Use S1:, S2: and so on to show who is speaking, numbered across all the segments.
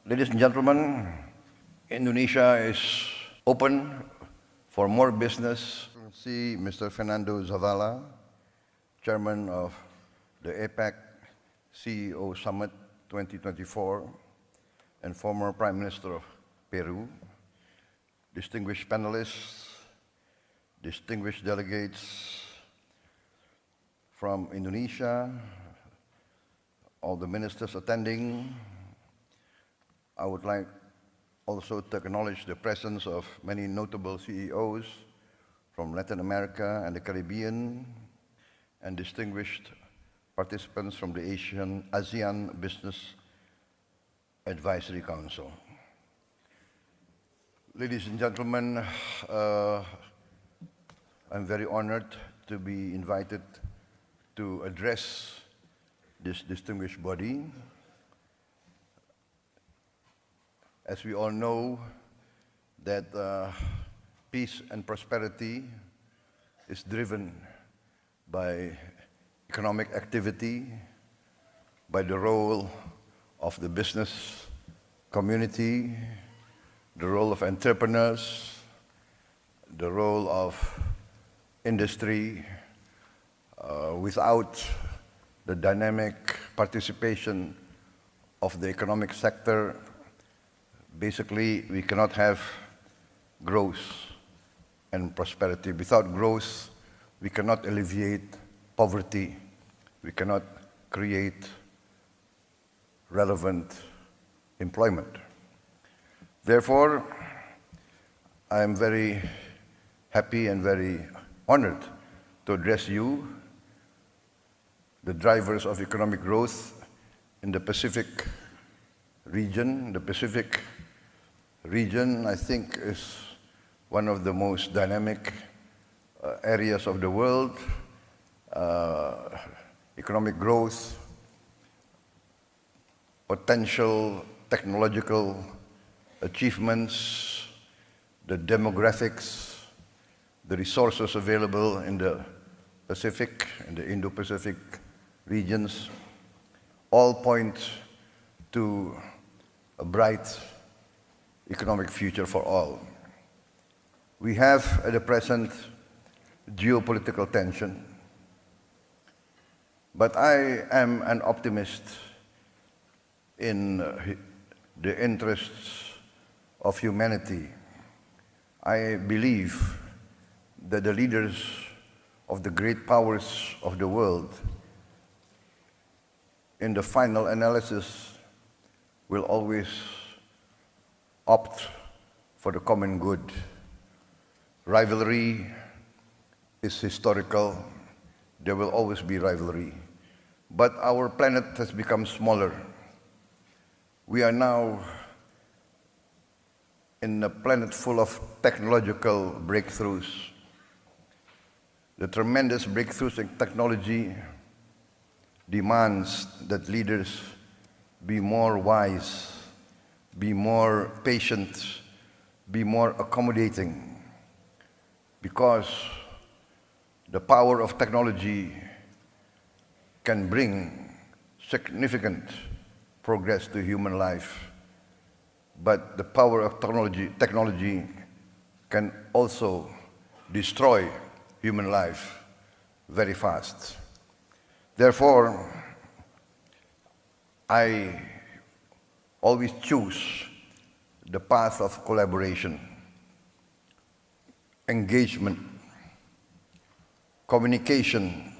S1: Ladies and gentlemen, Indonesia is open for more business. See Mr. Fernando Zavala, Chairman of the APEC CEO Summit 2024 and former Prime Minister of Peru, distinguished panelists, distinguished delegates from Indonesia, all the ministers attending. I would like also to acknowledge the presence of many notable CEOs from Latin America and the Caribbean, and distinguished participants from the ASEAN Business Advisory Council. Ladies and gentlemen, I'm very honored to be invited to address this distinguished body. As we all know, that peace and prosperity is driven by economic activity, by the role of the business community, the role of entrepreneurs, the role of industry. Without the dynamic participation of the economic sector, basically, we cannot have growth and prosperity. Without growth, we cannot alleviate poverty. We cannot create relevant employment. Therefore, I am very happy and very honored to address you, the drivers of economic growth in the Pacific region. The Pacific region, I think, is one of the most dynamic areas of the world. Economic growth, potential technological achievements, the demographics, the resources available in the Pacific, in the Indo-Pacific regions, all point to a bright economic future for all. We have, at the present, geopolitical tension, but I am an optimist in the interests of humanity. I believe that the leaders of the great powers of the world, in the final analysis, will always opt for the common good. Rivalry is historical. There will always be rivalry. But our planet has become smaller. We are now in a planet full of technological breakthroughs. The tremendous breakthroughs in technology demands that leaders be more wise, be more patient, be more accommodating, because the power of technology can bring significant progress to human life, but the power of technology can also destroy human life very fast. Therefore, I always choose the path of collaboration, engagement, communication,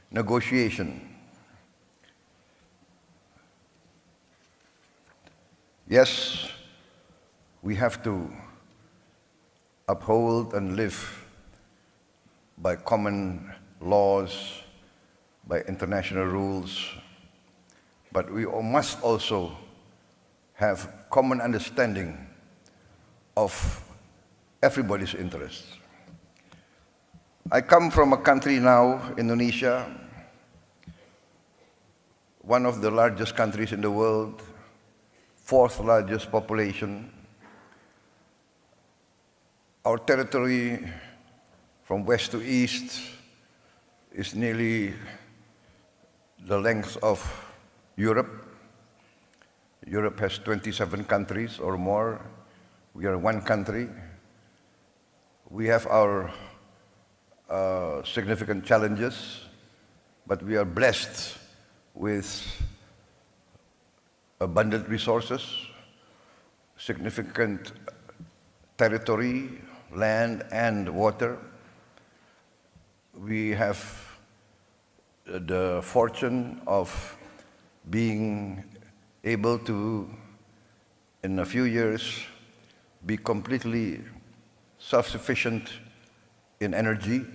S1: negotiation. Yes, we have to uphold and live by common laws, by international rules, but we must also have common understanding of everybody's interests. I come from a country now, Indonesia, one of the largest countries in the world, fourth largest population. Our territory from west to east is nearly the length of Europe. Europe has 27 countries or more. We are one country. We have our significant challenges, but we are blessed with abundant resources, significant territory, land and water. We have the fortune of being able to, in a few years, be completely self-sufficient in energy,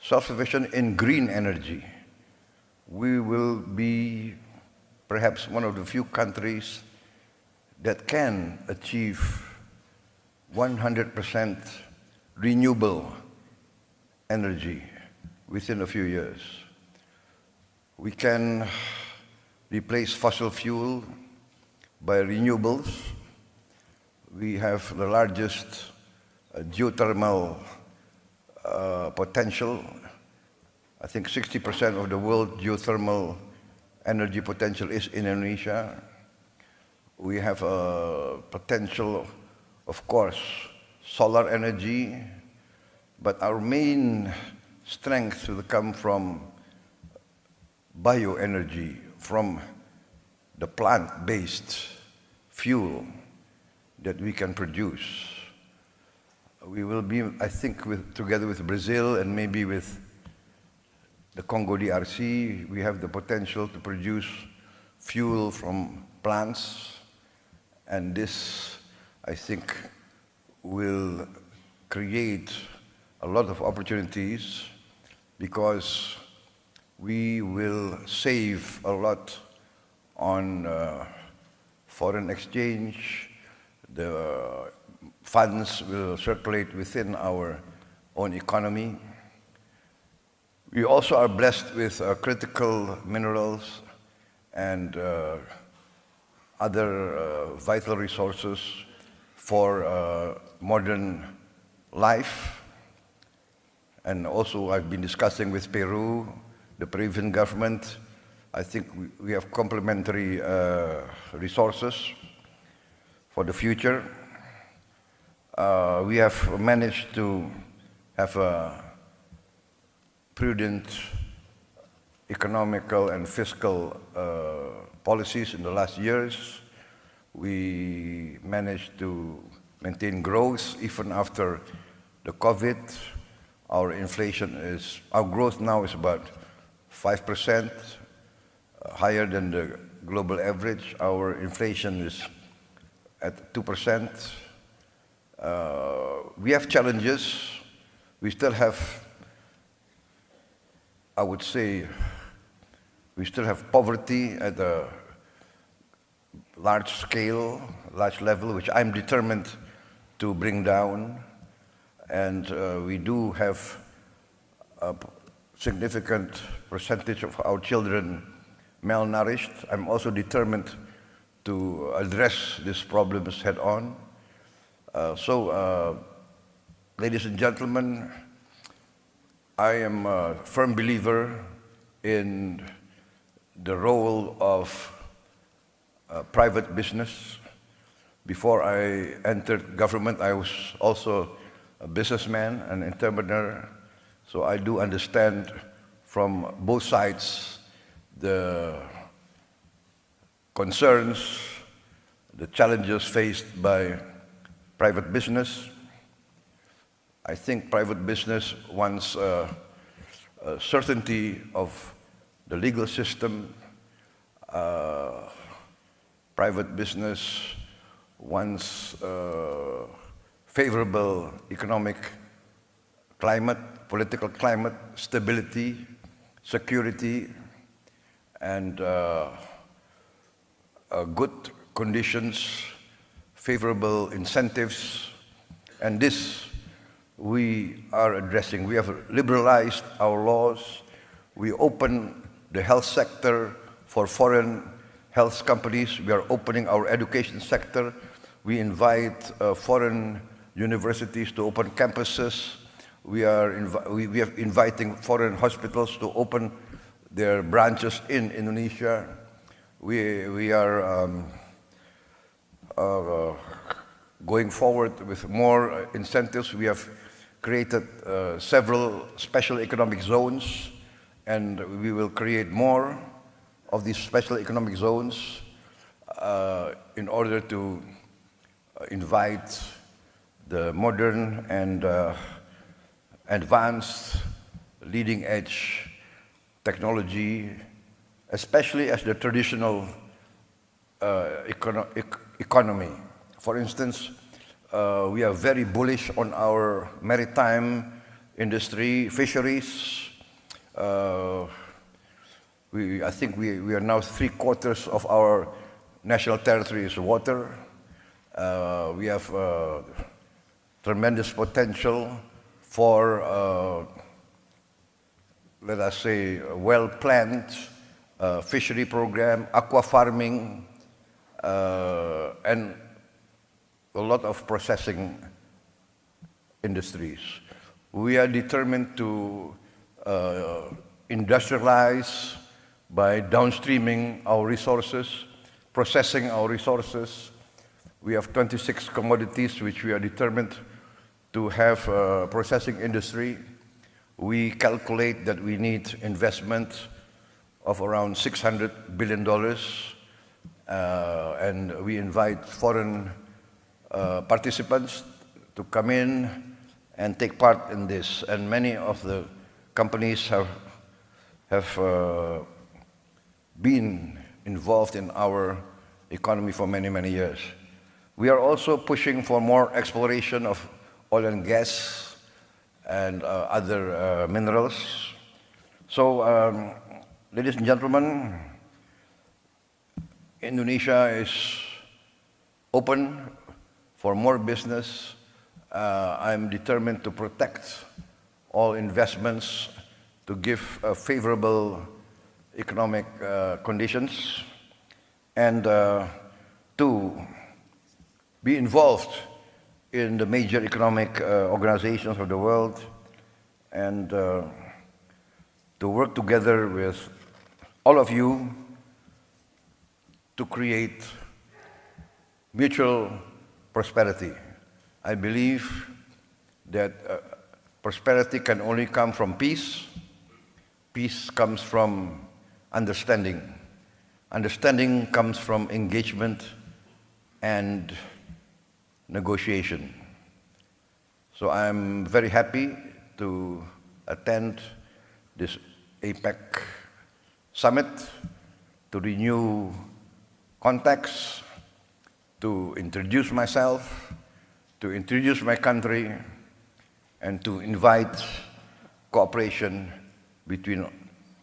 S1: self-sufficient in green energy. We will be perhaps one of the few countries that can achieve 100% renewable energy within a few years. We can replace fossil fuel by renewables. We have the largest geothermal potential. I think 60% of the world geothermal energy potential is in Indonesia. We have a potential, of course, solar energy, but our main strength will come from bioenergy, from the plant-based fuel that we can produce. We will be, I think, together with Brazil and maybe with the Congo DRC, we have the potential to produce fuel from plants, and this, I think, will create a lot of opportunities because we will save a lot on foreign exchange. The funds will circulate within our own economy. We also are blessed with critical minerals and other vital resources for modern life. And also I've been discussing with Peru, the Peruvian government. I think we have complementary resources for the future. We have managed to have a prudent economical and fiscal policies in the last years. We managed to maintain growth even after the COVID. Our growth now is about 5%, higher than the global average. Our inflation is at 2%. We have challenges. We still have, I would say, we still have poverty at a large scale, large level, which I'm determined to bring down. And we do have a significant percentage of our children malnourished. I'm also determined to address these problems head on. Ladies and gentlemen, I am a firm believer in the role of private business. Before I entered government, I was also a businessman, an entrepreneur, so I do understand from both sides the concerns, the challenges faced by private business. I think private business wants certainty of the legal system. Private business wants favorable economic climate, political climate, stability, security, and good conditions, favorable incentives, and this we are addressing. We have liberalized our laws. We open the health sector for foreign health companies. We are opening our education sector. We invite foreign universities to open campuses. We are inviting foreign hospitals to open their branches in Indonesia. we are going forward with more incentives. We have created several special economic zones, and we will create more of these special economic zones in order to invite the modern and advanced leading-edge technology, especially as the traditional economy. For instance, we are very bullish on our maritime industry, fisheries. I think we are now 3/4 of our national territory is water. We have tremendous potential for, let us say, a well-planned fishery program, aqua farming, and a lot of processing industries. We are determined to industrialize by downstreaming our resources, processing our resources. We have 26 commodities which we are determined to have a processing industry. We calculate that we need investment of around $600 billion, and we invite foreign participants to come in and take part in this. And many of the companies have been involved in our economy for many, many years. We are also pushing for more exploration of oil and gas and other minerals. So, ladies and gentlemen, Indonesia is open for more business. I'm determined to protect all investments, to give favorable economic conditions, and to be involved in the major economic organizations of the world, and to work together with all of you to create mutual prosperity. I believe that prosperity can only come from peace. Peace comes from understanding. Understanding comes from engagement and negotiation. So I'm very happy to attend this APEC Summit, to renew contacts, to introduce myself, to introduce my country, and to invite cooperation between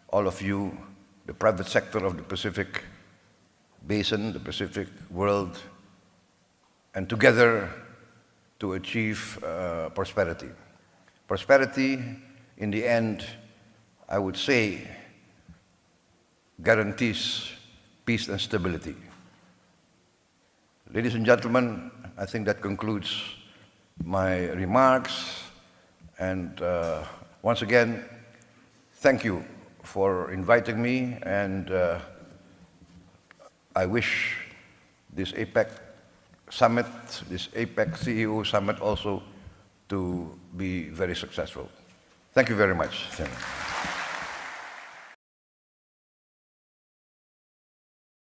S1: all of you, the private sector of the Pacific Basin, the Pacific world, and together to achieve prosperity. Prosperity, in the end, I would say, guarantees peace and stability. Ladies and gentlemen, I think that concludes my remarks. And once again, thank you for inviting me, and I wish this APEC Summit, this APEC CEO Summit also to be very successful. Thank you very much.